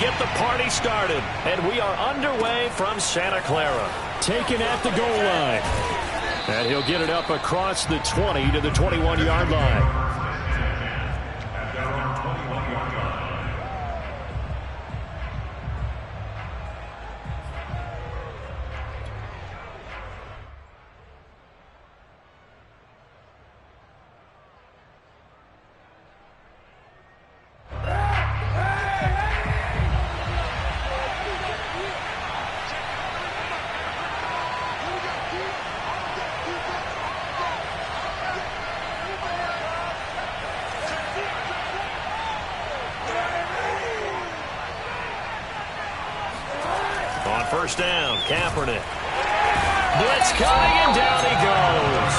get the party started. And we are underway from Santa Clara. Taken at the goal line. And he'll get it up across the 20 to the 21-yard line. First down, Kaepernick. Blitz coming, and down he goes.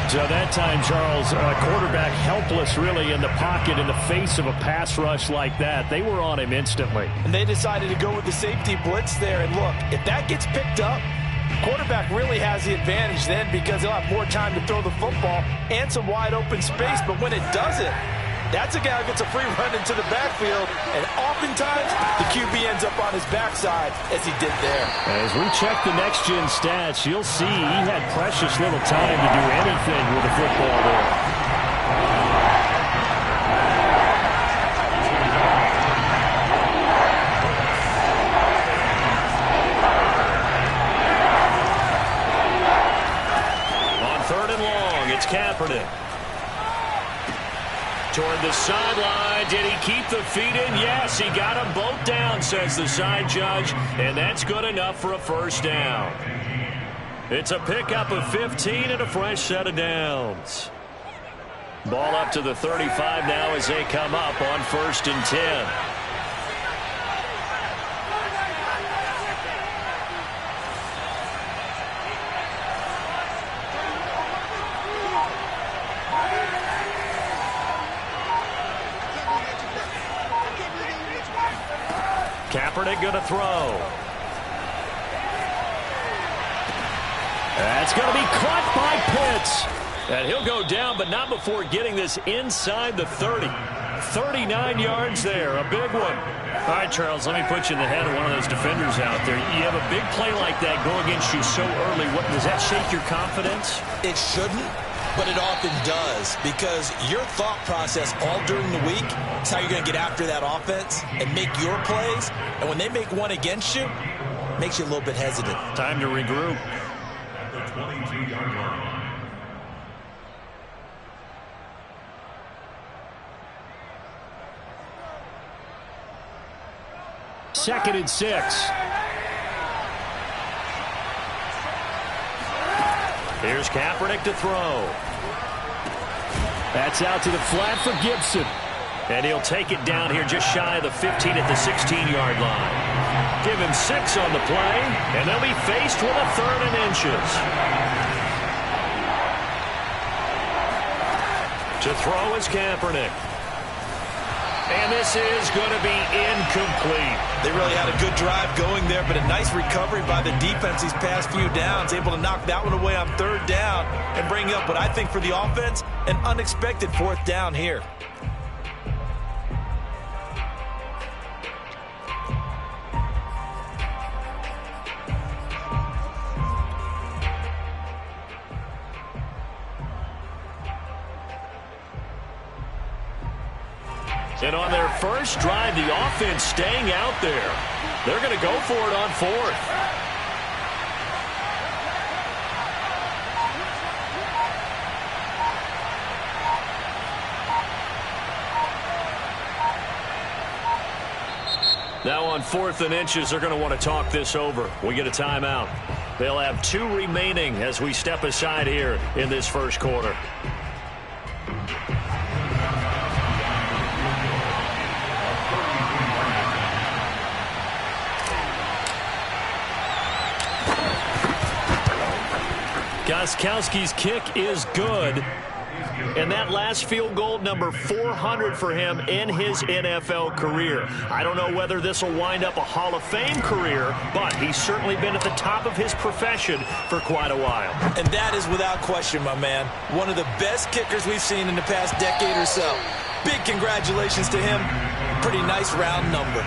So that time, Charles, quarterback helpless really in the pocket in the face of a pass rush like that. They were on him instantly. And they decided to go with the safety blitz there. And look, if that gets picked up, quarterback really has the advantage then because he'll have more time to throw the football and some wide open space. But when it doesn't, that's a guy who gets a free run into the backfield, and oftentimes the QB ends up on his backside as he did there. As we check the next-gen stats, you'll see he had precious little time to do anything with the football there. On 3rd and long, it's Kaepernick. Toward the sideline. Did he keep the feet in? Yes, he got them both down, says the side judge, and that's good enough for a first down. It's a pickup of 15 and a fresh set of downs. Ball up to the 35 now as they come up on 1st and 10. Kaepernick going to throw. That's going to be caught by Pitts. And he'll go down, but not before getting this inside the 30. 39 yards there, a big one. All right, Charles, let me put you in the head of one of those defenders out there. You have a big play like that go against you so early. What, does that shake your confidence? It shouldn't, but it often does, because your thought process all during the week is how you're going to get after that offense and make your plays. And when they make one against you, it makes you a little bit hesitant. Time to regroup. The 22-yard line. 2nd and 6. Here's Kaepernick to throw. That's out to the flat for Gibson. And he'll take it down here just shy of the 15 at the 16-yard line. Give him 6 on the play, and they'll be faced with a 3rd and inches. To throw is Kaepernick. And this is going to be incomplete. They really had a good drive going there, but a nice recovery by the defense these past few downs. Able to knock that one away on 3rd down and bring up what I think for the offense, an unexpected 4th down here. And on their first drive, the offense staying out there. They're going to go for it on 4th. Now on 4th and inches, they're going to want to talk this over. We get a timeout. They'll have 2 remaining as we step aside here in this first quarter. Gostkowski's kick is good. And that last field goal, number 400 for him in his NFL career. I don't know whether this will wind up a Hall of Fame career, but he's certainly been at the top of his profession for quite a while. And that is without question, my man. One of the best kickers we've seen in the past decade or so. Big congratulations to him. pretty nice round number.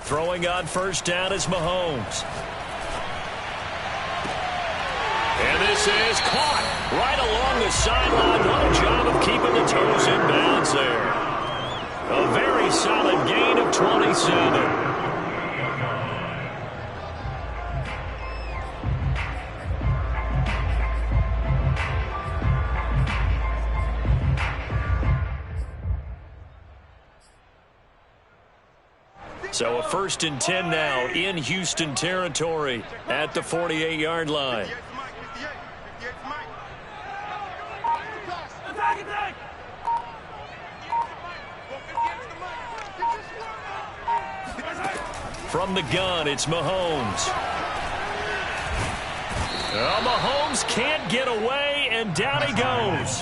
Throwing on first down is Mahomes. And this is caught right along the sideline. What a job of keeping the toes in bounds there. A very solid gain of 27. So a 1st and 10 now in Houston territory at the 48-yard line. From the gun, it's Mahomes. Mahomes can't get away, and down he goes.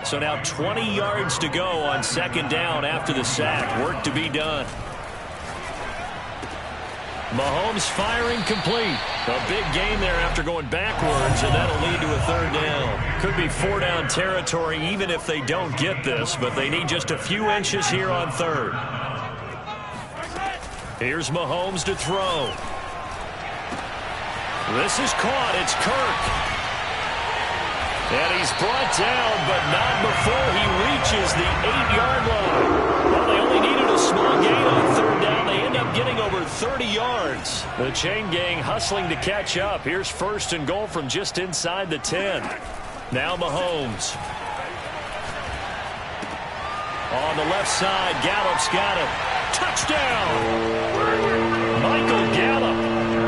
So now 20 yards to go on 2nd down after the sack. Work to be done. Mahomes firing complete. A big gain there after going backwards, and that'll lead to a 3rd down. Could be 4-down territory even if they don't get this, but they need just a few inches here on 3rd. Here's Mahomes to throw. This is caught. It's Kirk. And he's brought down, but not before he reaches the 8-yard line. Well, they only needed a small gain on 3rd down. They end up getting over 30 yards. The chain gang hustling to catch up. Here's 1st and goal from just inside the 10. Now Mahomes. On the left side, Gallup's got it. Touchdown! Michael Gallup,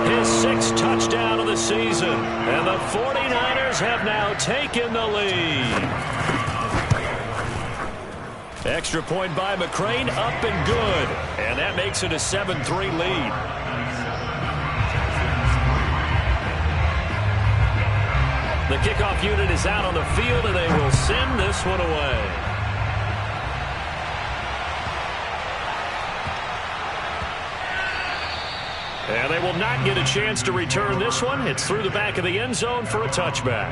his 6th touchdown of the season. And the 49ers have now taken the lead. Extra point by McCrane, up and good. And that makes it a 7-3 lead. The kickoff unit is out on the field, and they will send this one away. And they will not get a chance to return this one. It's through the back of the end zone for a touchback.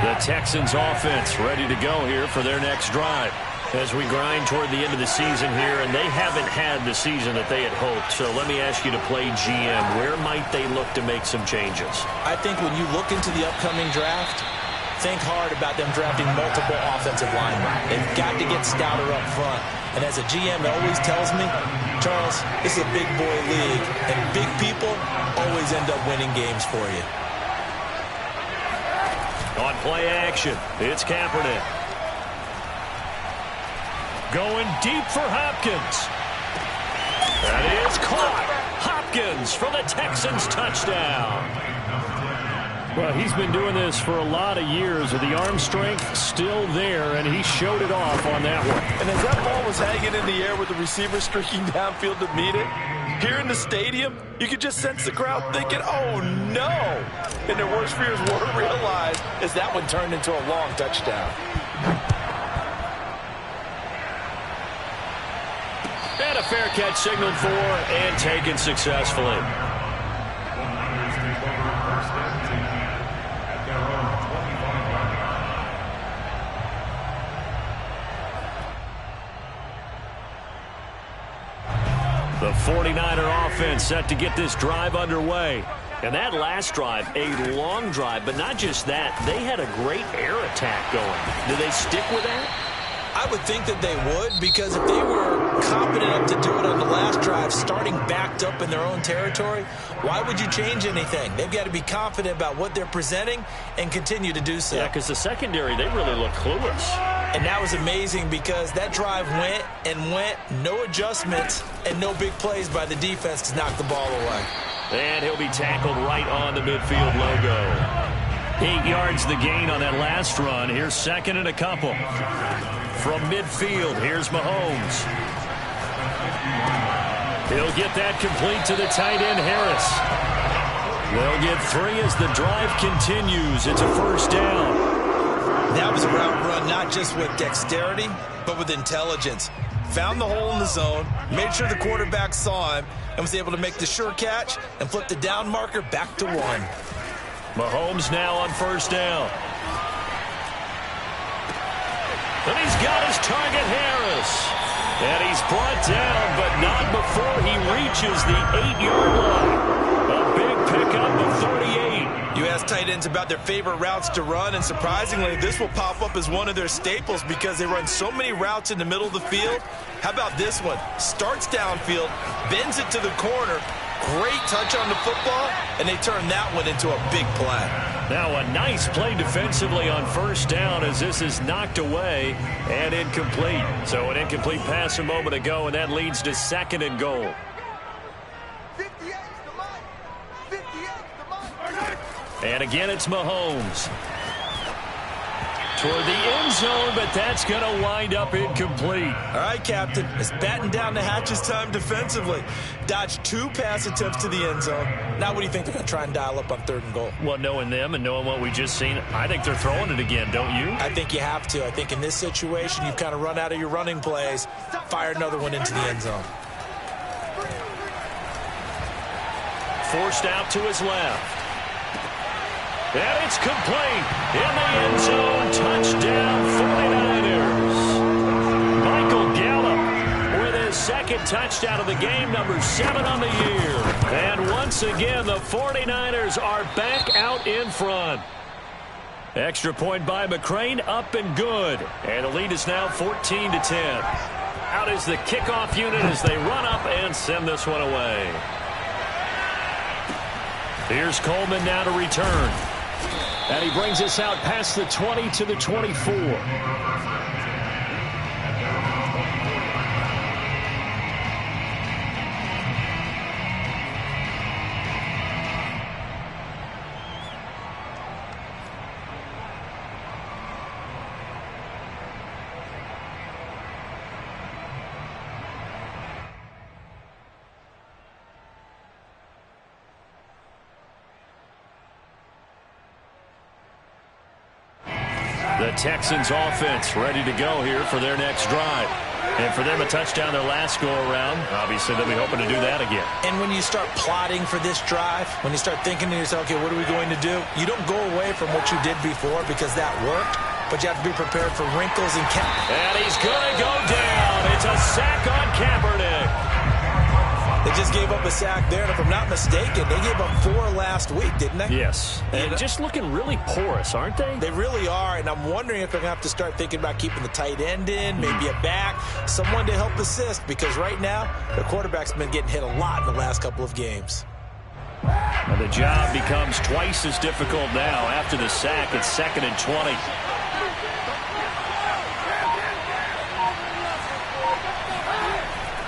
The Texans offense ready to go here for their next drive. As we grind toward the end of the season here, and they haven't had the season that they had hoped. So let me ask you to play GM. Where might they look to make some changes? I think when you look into the upcoming draft, think hard about them drafting multiple offensive linemen. They've got to get stouter up front. And as a GM, it always tells me, Charles, this is a big boy league, and big people always end up winning games for you. On play action, it's Kaepernick. Going deep for Hopkins. That is caught. Hopkins for the Texans touchdown. Well, he's been doing this for a lot of years with the arm strength still there, and he showed it off on that one. And as that ball was hanging in the air with the receiver streaking downfield to meet it, here in the stadium, you could just sense the crowd thinking, oh, no. And their worst fears were realized as that one turned into a long touchdown. And a fair catch signaled for and taken successfully. The 49er offense set to get this drive underway. And that last drive, a long drive, but not just that. They had a great air attack going. Do they stick with that? I would think that they would, because if they were confident enough to do it on the last drive, starting backed up in their own territory, why would you change anything? They've got to be confident about what they're presenting and continue to do so. Yeah, because the secondary, they really look clueless. And that was amazing because that drive went and went, no adjustments and no big plays by the defense to knock the ball away. And he'll be tackled right on the midfield logo. 8 yards the gain on that last run. Here's second and a couple. From midfield, here's Mahomes. He'll get that complete to the tight end, Harris. They'll get 3 as the drive continues. It's a first down. That was a route run not just with dexterity, but with intelligence. Found the hole in the zone, made sure the quarterback saw him, and was able to make the sure catch and flip the down marker back to 1. Mahomes now on first down. And he's got his target, Harris. And he's brought down, but not before he reaches the 8-yard line. A big pickup of 38. You ask tight ends about their favorite routes to run, and surprisingly, this will pop up as one of their staples because they run so many routes in the middle of the field. How about this one? Starts downfield, bends it to the corner, great touch on the football, and they turn that one into a big play. Now a nice play defensively on first down as this is knocked away and incomplete. So an incomplete pass a moment ago, and that leads to second and goal. And again, it's Mahomes. Toward the end zone, but that's going to wind up incomplete. All right, Captain. It's batten down the hatches time defensively. Dodged 2 pass attempts to the end zone. Now what do you think they're going to try and dial up on 3rd and goal? Well, knowing them and knowing what we just seen, I think they're throwing it again, don't you? I think you have to. I think in this situation, you've kind of run out of your running plays. Fire another one into the end zone. Forced out to his left. And it's complete. In the end zone, touchdown 49ers. Michael Gallup with his second touchdown of the game, number 7 on the year. And once again, the 49ers are back out in front. Extra point by McCrane, up and good. And the lead is now 14-10. Out is the kickoff unit as they run up and send this one away. Here's Coleman now to return. And he brings us out past the 20 to the 24. The Texans offense ready to go here for their next drive. And for them, a touchdown their last go-around. Obviously, they'll be hoping to do that again. And when you start plotting for this drive, when you start thinking to yourself, okay, what are we going to do? You don't go away from what you did before because that worked, but you have to be prepared for wrinkles and And he's going to go down. It's a sack on Kaepernick. They just gave up a sack there, and if I'm not mistaken, they gave up 4 last week, didn't they? Yes. And just looking really porous, aren't they? They really are, and I'm wondering if they're going to have to start thinking about keeping the tight end in, maybe a back, someone to help assist, because right now, the quarterback's been getting hit a lot in the last couple of games. And the job becomes twice as difficult now after the sack. It's 2nd and 20.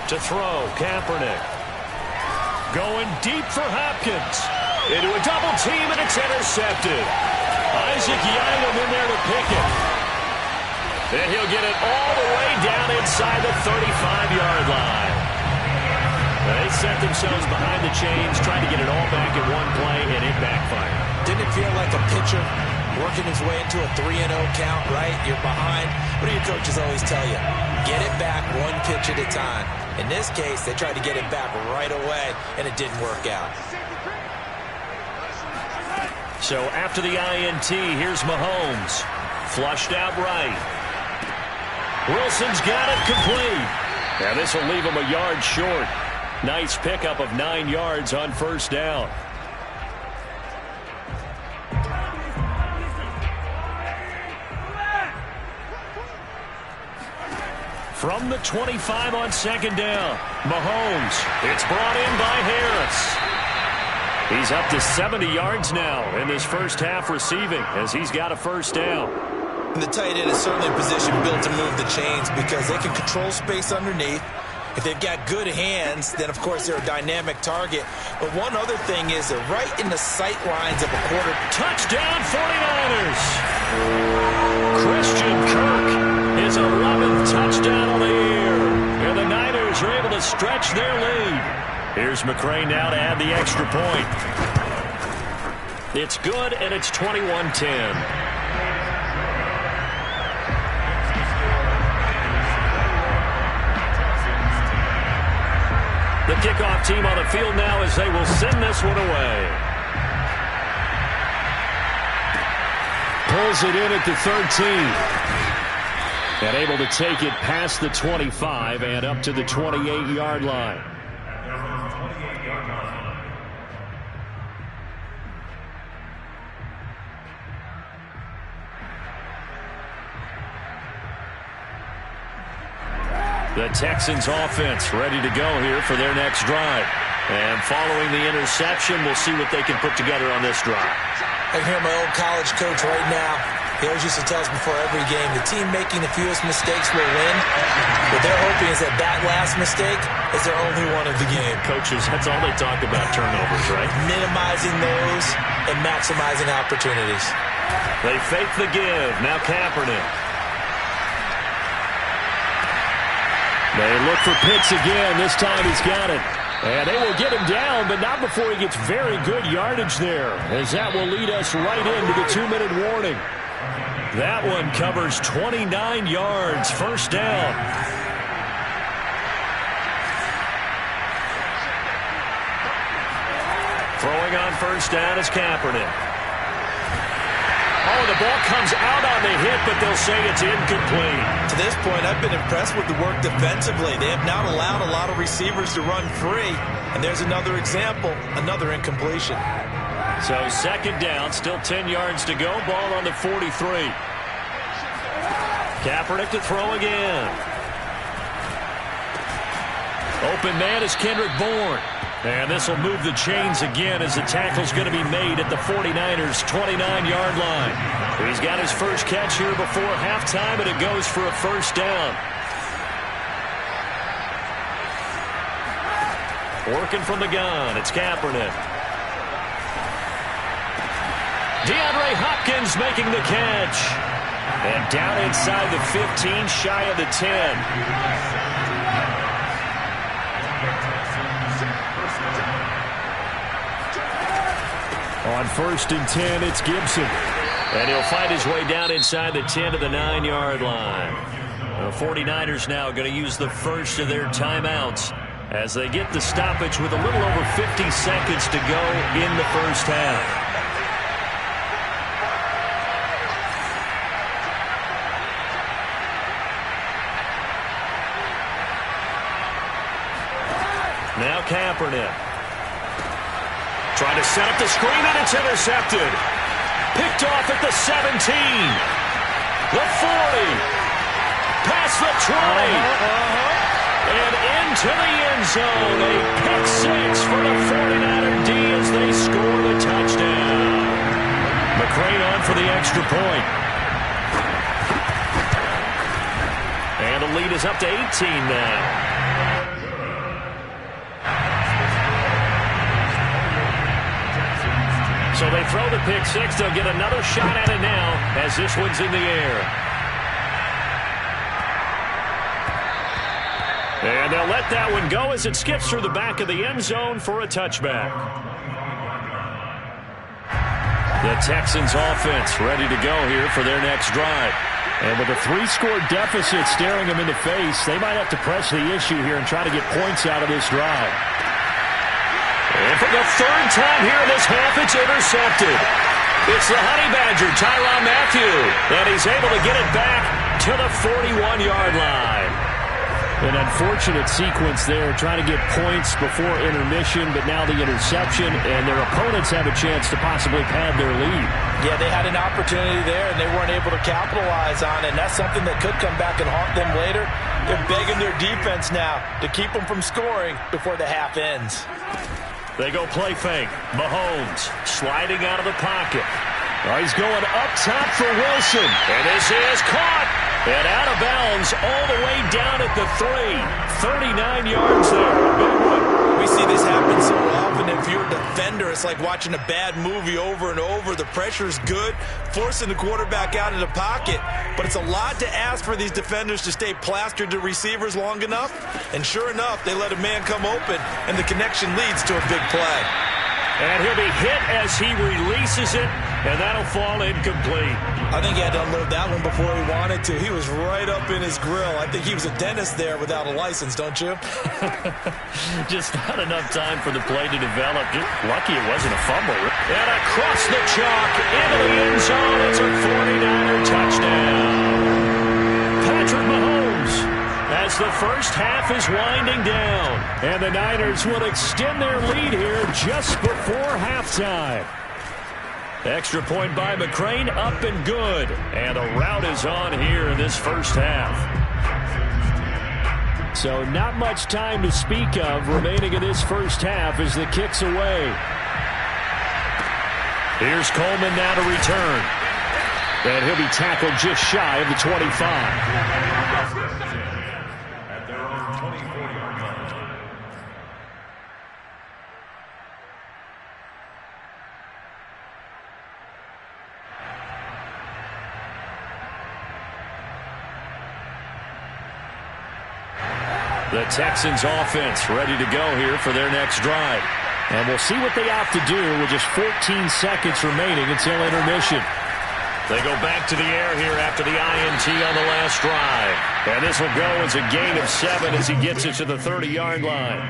To throw, Kaepernick. Going deep for Hopkins. Into a double team, and it's intercepted. Isaac Yiadom in there to pick it. And he'll get it all the way down inside the 35-yard line. They set themselves behind the chains, trying to get it all back in one play, and it backfired. Didn't it feel like a pitcher working his way into a 3-0 count, right? You're behind. What do your coaches always tell you? Get it back 1 pitch at a time. In this case, they tried to get it back right away, and it didn't work out. So after the INT, here's Mahomes. Flushed out right. Wilson's got it complete. Now this will leave him a yard short. Nice pickup of 9 yards on first down. from the 25 on second down. Mahomes. It's brought in by Harris. He's up to 70 yards now in this first half receiving as he's got a first down. And the tight end is certainly a position built to move the chains because they can control space underneath. If they've got good hands, then, of course, they're a dynamic target. But one other thing is they're right in the sight lines of a quarter. Touchdown, 49ers! Christian Kirk, his 11th touchdown on the year. And the Niners are able to stretch their lead. Here's McCray now to add the extra point. It's good, and it's 21-10. The kickoff team on the field now as they will send this one away. Pulls it in at the 13. And able to take it past the 25 and up to the 28-yard line. The Texans offense ready to go here for their next drive. And following the interception, we'll see what they can put together on this drive. I hear my old college coach right now. He always used to tell us before every game, the team making the fewest mistakes will win. What they're hoping is that that last mistake is their only one of the game. Coaches, that's all they talk about, turnovers, right? Minimizing those and maximizing opportunities. They fake the give. Now Kaepernick. They look for Pitts again. This time he's got it. And they will get him down, but not before he gets very good yardage there, as that will lead us right into the 2-minute warning. That one covers 29 yards. First down. Throwing on first down is Kaepernick. Oh, the ball comes out on the hit, but they'll say it's incomplete. To this point, I've been impressed with the work defensively. They have not allowed a lot of receivers to run free. And there's another example, another incompletion. So second down, still 10 yards to go. Ball on the 43. Kaepernick to throw again. Open man is Kendrick Bourne. And this will move the chains again as the tackle's going to be made at the 49ers' 29-yard line. He's got his first catch here before halftime, and it goes for a first down. Working from the gun, it's Kaepernick. DeAndre Hopkins making the catch. And down inside the 15, shy of the 10. On first and 10, it's Gibson. And he'll find his way down inside the 10 to the 9-yard line. The 49ers now going to use the first of their timeouts as they get the stoppage with a little over 50 seconds to go in the first half. Now Kaepernick. Trying to set up the screen, and it's intercepted. Picked off at the 17. The 40. Past the 20. And into the end zone. A pick six for the 49er D as they score the touchdown. McCray on for the extra point. And the lead is up to 18 now. So they throw the pick six. They'll get another shot at it now as this one's in the air. And they'll let that one go as it skips through the back of the end zone for a touchback. The Texans offense ready to go here for their next drive. And with a 3-score deficit staring them in the face, they might have to press the issue here and try to get points out of this drive. And for the third time here in this half, it's intercepted. It's the Honey Badger, Tyrann Mathieu. And he's able to get it back to the 41-yard line. An unfortunate sequence there, trying to get points before intermission, but now the interception, and their opponents have a chance to possibly pad their lead. Yeah, they had an opportunity there, and they weren't able to capitalize on it, and that's something that could come back and haunt them later. They're begging their defense now to keep them from scoring before the half ends. They go play fake. Mahomes sliding out of the pocket. Oh, he's going up top for Wilson. And this is caught. And out of bounds all the way down at the 3. 39 yards there. A big one. We see this happen so often. If you're a defender, it's like watching a bad movie over and over. The pressure's good, forcing the quarterback out of the pocket. But it's a lot to ask for these defenders to stay plastered to receivers long enough. And sure enough, they let a man come open, and the connection leads to a big play. And he'll be hit as he releases it, and that'll fall incomplete. I think he had to unload that one before he wanted to. He was right up in his grill. I think he was a dentist there without a license, don't you? Just not enough time for the play to develop. Just lucky it wasn't a fumble. And across the chalk into the end zone. It's a 49er touchdown. Patrick Mahomes, as the first half is winding down. And the Niners will extend their lead here just before halftime. Extra point by McCrane, up and good. And a rout is on here in this first half. So not much time to speak of remaining in this first half as the kick's away. Here's Coleman now to return. And he'll be tackled just shy of the 25. At their own 24-yard line. The Texans offense ready to go here for their next drive. And we'll see what they have to do with just 14 seconds remaining until intermission. They go back to the air here after the INT on the last drive. And this will go as a gain of 7 as he gets it to the 30-yard line.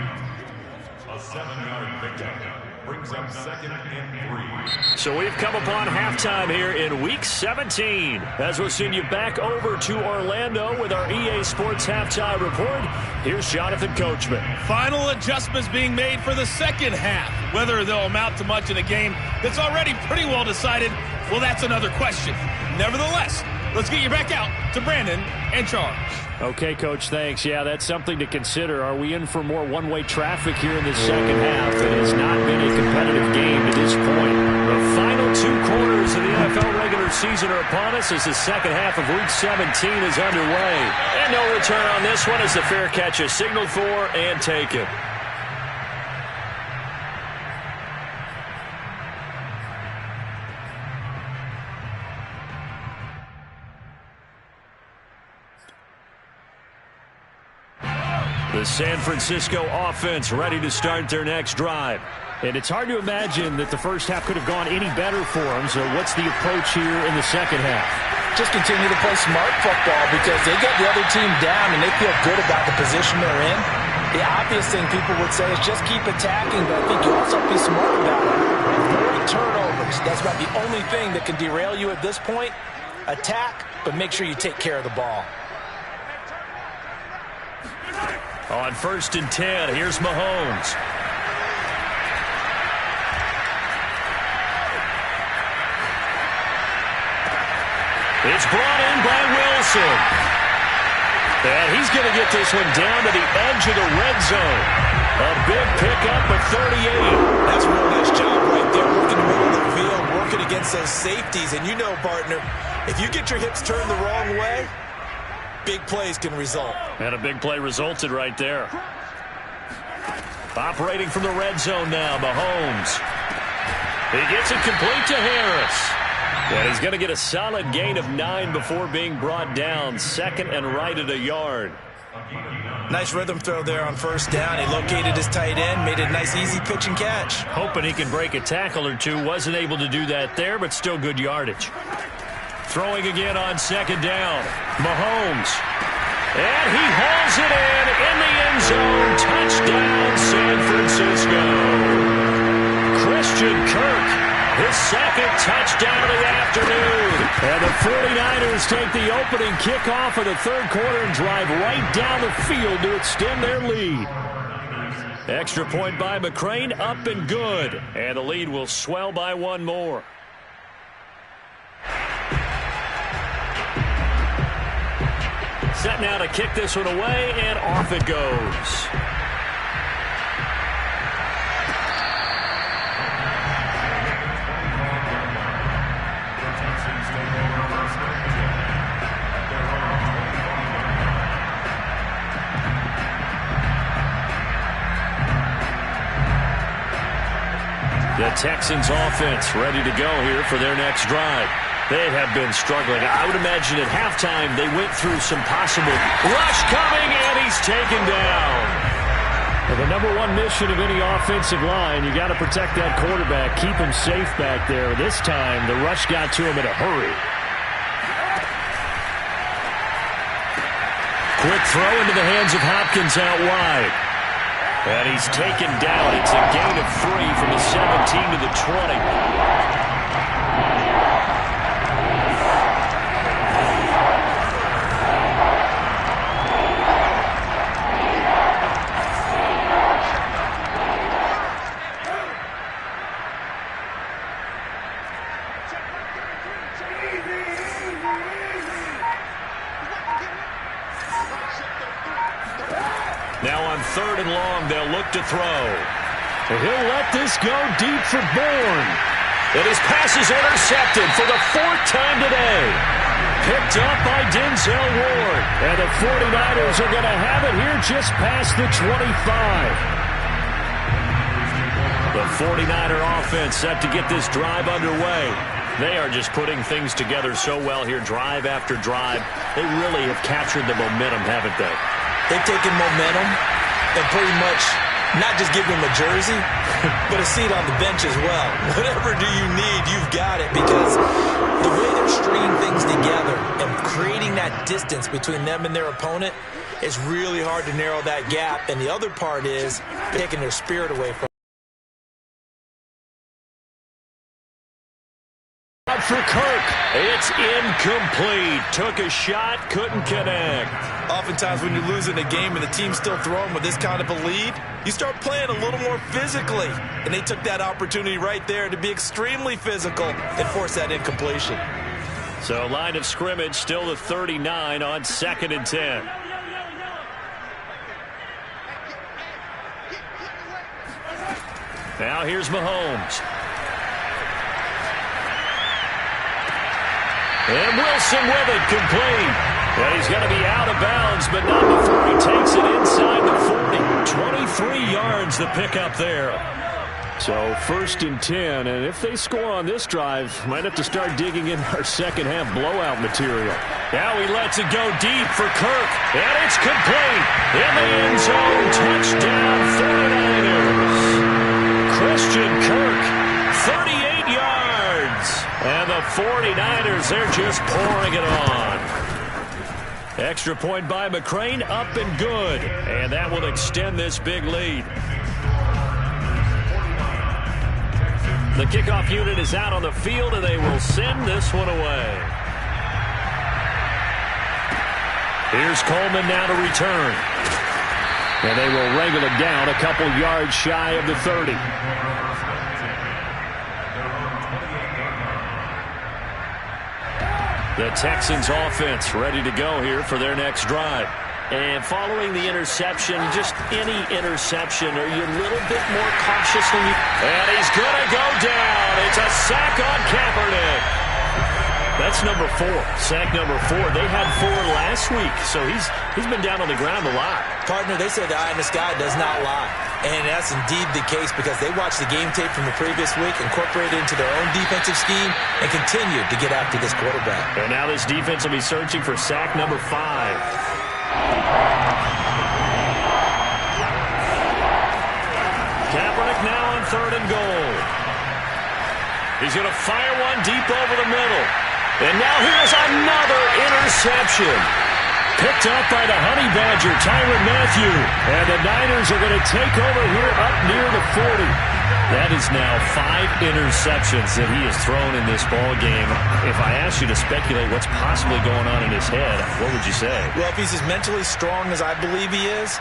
A 7-yard pickup brings up 2nd and 3. So we've come upon halftime here in Week 17. As we'll send you back over to Orlando with our EA Sports Halftime Report, here's Jonathan Coachman. Final adjustments being made for the second half. Whether they'll amount to much in a game that's already pretty well decided, well, that's another question. Nevertheless, let's get you back out to Brandon and Charles. Okay, Coach, thanks. Yeah, that's something to consider. Are we in for more one-way traffic here in the second half? It has not been a competitive game to this point. The final 2 quarters of the NFL regular season are upon us as the second half of Week 17 is underway. And no return on this one as the fair catch is signaled for and taken. The San Francisco offense ready to start their next drive. And it's hard to imagine that the first half could have gone any better for them. So what's the approach here in the second half? Just continue to play smart football because they get the other team down and they feel good about the position they're in. The obvious thing people would say is just keep attacking, but I think you also have to be smart about it. Avoid turnovers. That's about the only thing that can derail you at this point. Attack, but make sure you take care of the ball. On 1st and 10, here's Mahomes. It's brought in by Wilson. And he's going to get this one down to the edge of the red zone. A big pickup of 38. That's a real nice job right there, working the middle of the field, working against those safeties. And you know, partner, if you get your hips turned the wrong way, big plays can result. And a big play resulted right there. Operating from the red zone now, Mahomes. He gets it complete to Harris. And he's going to get a solid gain of 9 before being brought down. 2nd and right at a yard. Nice rhythm throw there on 1st down. He located his tight end, made a nice easy pitch and catch. Hoping he can break a tackle or two. Wasn't able to do that there, but still good yardage. Throwing again on 2nd down. Mahomes. And he hauls it in the end zone. Touchdown, San Francisco. Christian Kirk his second touchdown of the afternoon. And the 49ers take the opening kickoff of the third quarter and drive right down the field to extend their lead. Extra point by McCrane, up and good. And the lead will swell by one more. Set now to kick this one away, and off it goes. The Texans offense ready to go here for their next drive. They have been struggling. I would imagine at halftime they went through some possible rush coming, and he's taken down. And the number one mission of any offensive line, you got to protect that quarterback, keep him safe back there. This time, the rush got to him in a hurry. Quick throw into the hands of Hopkins out wide. And he's taken down. It's a gain of 3 from the 17 to the 20. Now on 3rd and long, they'll look to throw. And he'll let this go deep for Bourne. And his pass is intercepted for the 4th time today. Picked up by Denzel Ward. And the 49ers are going to have it here just past the 25. The 49er offense set to get this drive underway. They are just putting things together so well here, drive after drive. They really have captured the momentum, haven't they? They've taken momentum and pretty much not just give them a jersey, but a seat on the bench as well. Whatever do you need, you've got it, because the way they're stringing things together and creating that distance between them and their opponent is really hard to narrow that gap. And the other part is taking their spirit away from them. For Kirk, it's incomplete. Took a shot, couldn't connect. Oftentimes when you're losing a game and the team's still throwing with this kind of a lead, you start playing a little more physically. And they took that opportunity right there to be extremely physical and force that incompletion. So line of scrimmage still the 39 on 2nd and 10. Now here's Mahomes. And Wilson with it, complete. And he's going to be out of bounds, but not before he takes it inside the 40. 23 yards the pickup there. So 1st and 10, and if they score on this drive, might have to start digging in our second half blowout material. Now he lets it go deep for Kirk, and it's complete. In the end zone, touchdown 49ers. Christian Kirk, 38 yards. And the 49ers, they're just pouring it on. Extra point by McCrane, up and good. And that will extend this big lead. The kickoff unit is out on the field, and they will send this one away. Here's Coleman now to return. And they will wrangle it down a couple yards shy of the 30. The Texans offense ready to go here for their next drive. And following the interception, just any interception, are you a little bit more cautious when you... And he's going to go down. It's a sack on Kaepernick. That's number 4. Sack number 4. They had 4 last week, so he's been down on the ground a lot. Partner, they say the eye in the sky does not lie. And that's indeed the case, because they watched the game tape from the previous week, incorporated it into their own defensive scheme, and continued to get after this quarterback. And now this defense will be searching for sack number 5. Kaepernick now on 3rd and goal. He's going to fire one deep over the middle. And now here's another interception. Picked up by the Honey Badger, Tyrann Mathieu. And the Niners are going to take over here up near the 40. That is now 5 interceptions that he has thrown in this ball game. If I asked you to speculate what's possibly going on in his head, what would you say? Well, if he's as mentally strong as I believe he is,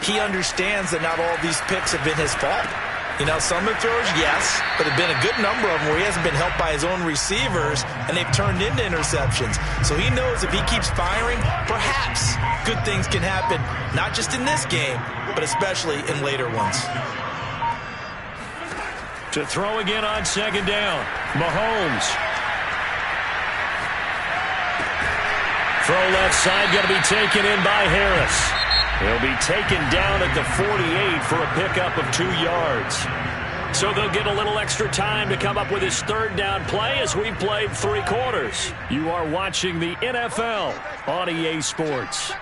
he understands that not all these picks have been his fault. You know, some of the throws, yes, but there have been a good number of them where he hasn't been helped by his own receivers, and they've turned into interceptions. So he knows if he keeps firing, perhaps good things can happen, not just in this game, but especially in later ones. To throw again on second down, Mahomes. Throw left side, going to be taken in by Harris. He'll be taken down at the 48 for a pickup of 2 yards. So they'll get a little extra time to come up with his third down play as we've played 3 quarters. You are watching the NFL on EA Sports.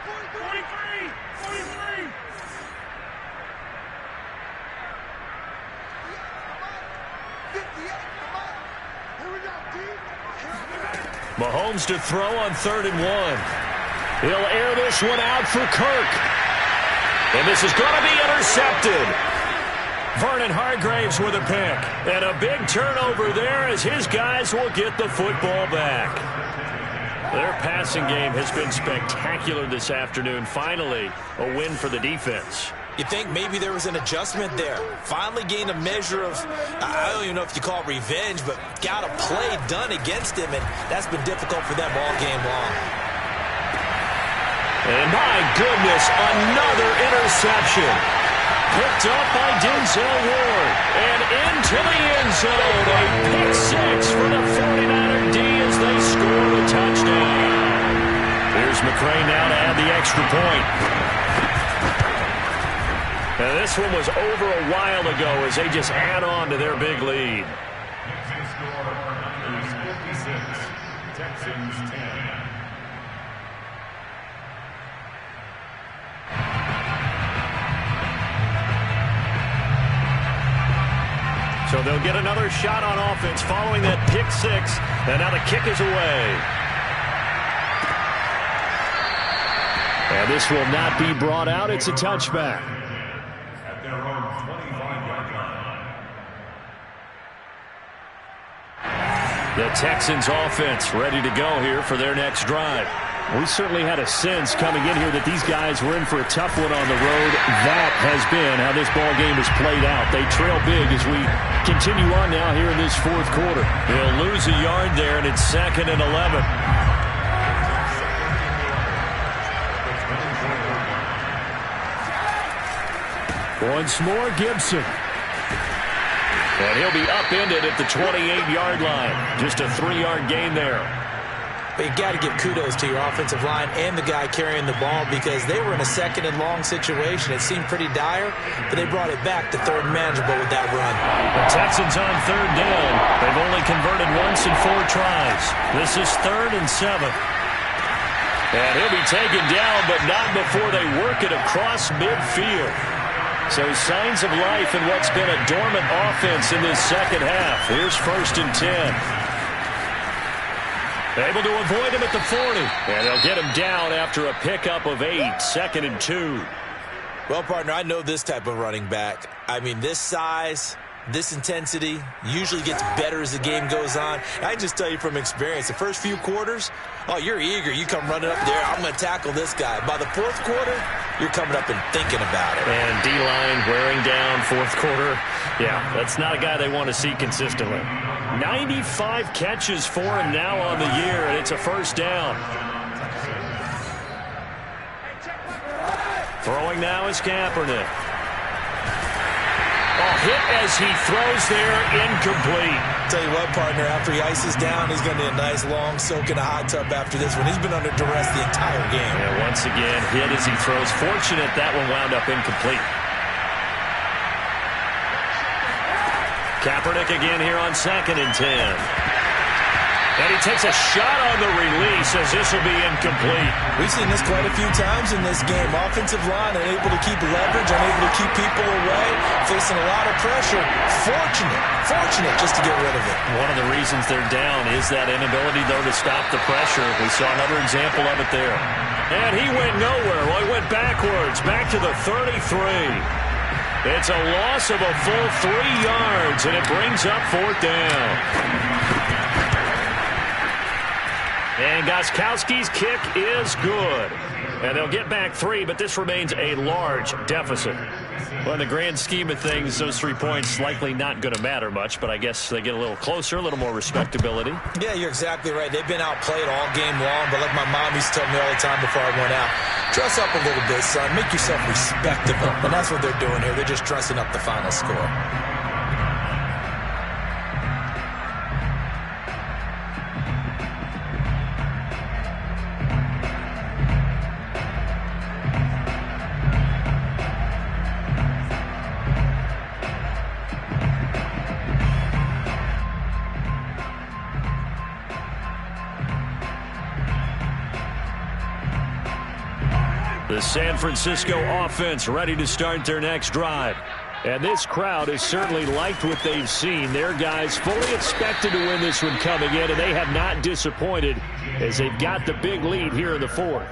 Mahomes to throw on 3rd and 1. He'll air this one out for Kirk. And this is going to be intercepted. Vernon Hargreaves with a pick. And a big turnover there as his guys will get the football back. Their passing game has been spectacular this afternoon. Finally, a win for the defense. You think maybe there was an adjustment there. Finally gained a measure of, I don't even know if you call it revenge, but got a play done against him, and that's been difficult for them all game long. And my goodness, another interception. Picked up by Denzel Ward. And into the end zone. A pick 6 for the 49er D as they score a touchdown. Here's McCray now to add the extra point. Now this one was over a while ago as they just add on to their big lead. Closing score is 56, Texans 10. So they'll get another shot on offense following that pick 6. And now the kick is away. And this will not be brought out. It's a touchback. At their own 25-yard line. The Texans offense ready to go here for their next drive. We certainly had a sense coming in here that these guys were in for a tough one on the road. That has been how this ball game has played out. They trail big as we continue on now here in this 4th quarter. They'll lose a yard there, and it's 2nd and 11. Once more, Gibson. And he'll be upended at the 28-yard line. Just a 3-yard gain there. But you got to give kudos to your offensive line and the guy carrying the ball because they were in a 2nd and long situation. It seemed pretty dire, but they brought it back to 3rd and manageable with that run. The Texans on 3rd down. They've only converted once in 4 tries. This is 3rd and 7. And he'll be taken down, but not before they work it across midfield. So signs of life in what's been a dormant offense in this 2nd half. Here's 1st and 10. Able to avoid him at the 40. And they'll get him down after a pickup of 8. 2nd and 2. Well, partner, I know this type of running back. I mean, this size, this intensity usually gets better as the game goes on. I can just tell you from experience, the first few quarters, oh, you're eager. You come running up there, I'm going to tackle this guy. By the 4th quarter, you're coming up and thinking about it. And D-line wearing down 4th quarter. Yeah, that's not a guy they want to see consistently. 95 catches for him now on the year, and it's a 1st down. Throwing now is Kaepernick. Hit as he throws there, incomplete. Tell you what, partner, after he ices down, he's going to need a nice long soak in a hot tub after this one. He's been under duress the entire game. And once again, hit as he throws. Fortunate that one wound up incomplete. Kaepernick again here on 2nd and 10. And he takes a shot on the release as this will be incomplete. We've seen this quite a few times in this game. Offensive line unable to keep leverage, unable to keep people away, facing a lot of pressure. Fortunate just to get rid of it. One of the reasons they're down is that inability, though, to stop the pressure. We saw another example of it there. And he went nowhere. Well, he went backwards, back to the 33. It's a loss of a full 3 yards, and it brings up 4th down. And Gostkowski's kick is good. And they'll get back 3, but this remains a large deficit. Well, in the grand scheme of things, those 3 points likely not going to matter much, but I guess they get a little closer, a little more respectability. Yeah, you're exactly right. They've been outplayed all game long, but like my mom used to tell me all the time before I went out, dress up a little bit, son. Make yourself respectable. And that's what they're doing here. They're just dressing up the final score. The San Francisco offense ready to start their next drive. And this crowd has certainly liked what they've seen. Their guys fully expected to win this one coming in, and they have not disappointed as they've got the big lead here in the 4th.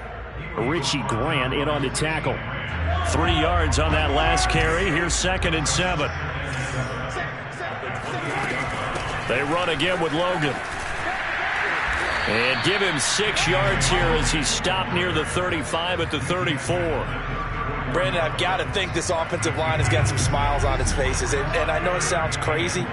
Richie Grant in on the tackle. 3 yards on that last carry. Here's 2nd and 7. They run again with Logan. And give him 6 yards here as he stopped near the 35 at the 34. Brandon, I've got to think this offensive line has got some smiles on its faces. And I know it sounds crazy,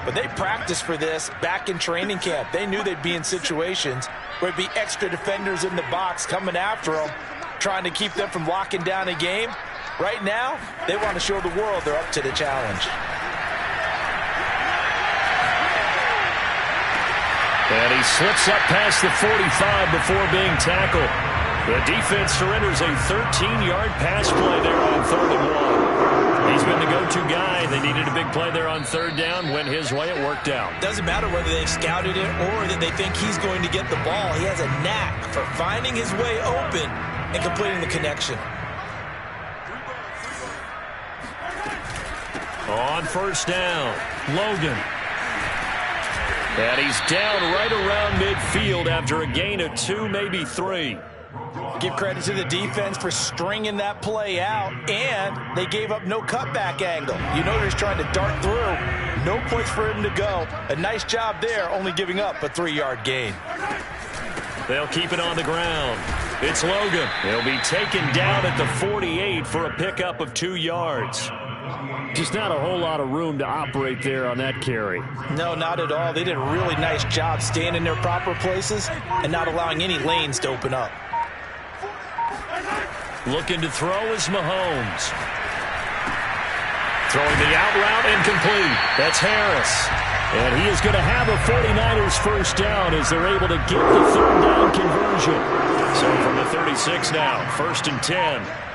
but they practiced for this back in training camp. They knew they'd be in situations where there'd be extra defenders in the box coming after them, trying to keep them from locking down a game. Right now, they want to show the world they're up to the challenge. And he slips up past the 45 before being tackled. The defense surrenders a 13-yard pass play there on 3rd and 1. He's been the go-to guy. They needed a big play there on 3rd down. Went his way. It worked out. Doesn't matter whether they've scouted it or that they think he's going to get the ball. He has a knack for finding his way open and completing the connection. On 1st down, Logan. And he's down right around midfield after a gain of 2, maybe 3. Give credit to the defense for stringing that play out, and they gave up no cutback angle. You know they're just trying to dart through. No place for him to go. A nice job there, only giving up a 3-yard gain. They'll keep it on the ground. It's Logan. He'll be taken down at the 48 for a pickup of 2 yards. Just not a whole lot of room to operate there on that carry. No, not at all. They did a really nice job staying in their proper places and not allowing any lanes to open up. Looking to throw is Mahomes. Throwing the out route incomplete. That's Harris. And he is going to have a 49ers first down as they're able to get the 3rd down conversion. So from the 36 now, 1st and 10.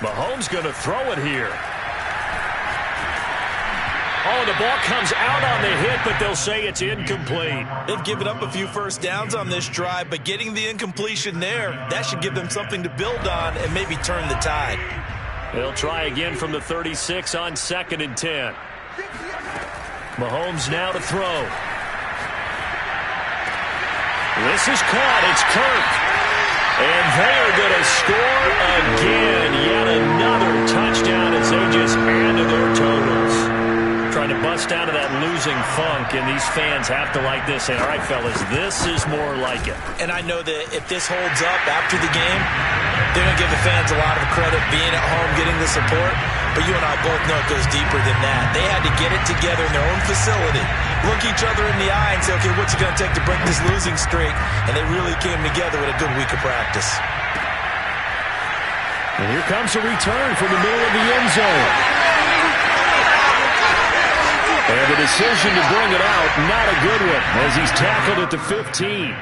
Mahomes going to throw it here. Oh, the ball comes out on the hit, but they'll say it's incomplete. They've given up a few first downs on this drive, but getting the incompletion there, that should give them something to build on and maybe turn the tide. They'll try again from the 36 on 2nd and 10. Mahomes now to throw. This is caught. It's Kirk. And they are going to score again. Yet another touchdown as they just add to their totals. Trying to bust out of that losing funk, and these fans have to like this. And all right, fellas, this is more like it. And I know that if this holds up after the game, they're going to give the fans a lot of credit being at home, getting the support. But you and I both know it goes deeper than that. They had to get it together in their own facility, look each other in the eye and say, okay, what's it going to take to break this losing streak? And they really came together with a good week of practice. And here comes a return from the middle of the end zone. And the decision to bring it out, not a good one, as he's tackled at the 15.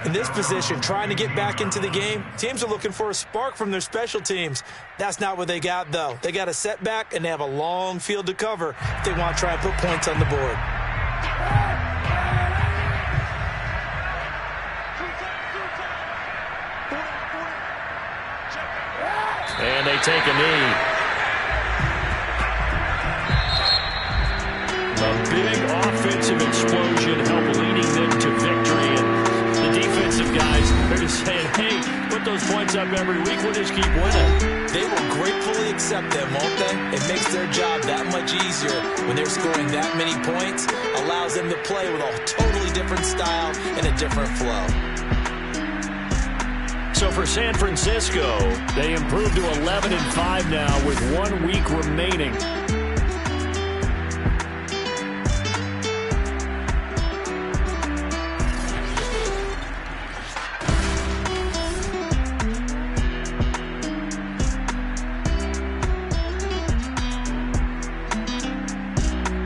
In this position, trying to get back into the game, teams are looking for a spark from their special teams. That's not what they got, though. They got a setback, and they have a long field to cover if they want to try and put points on the board. And they take a knee. A big offensive explosion helped leading them to victory. And the defensive guys, they're just saying, hey, put those those points up every week. We'll just keep winning. They will gratefully accept them, won't they? It makes their job that much easier when they're scoring that many points. Allows them to play with a totally different style and a different flow. So for San Francisco, they improved to 11-5 now with 1 week remaining.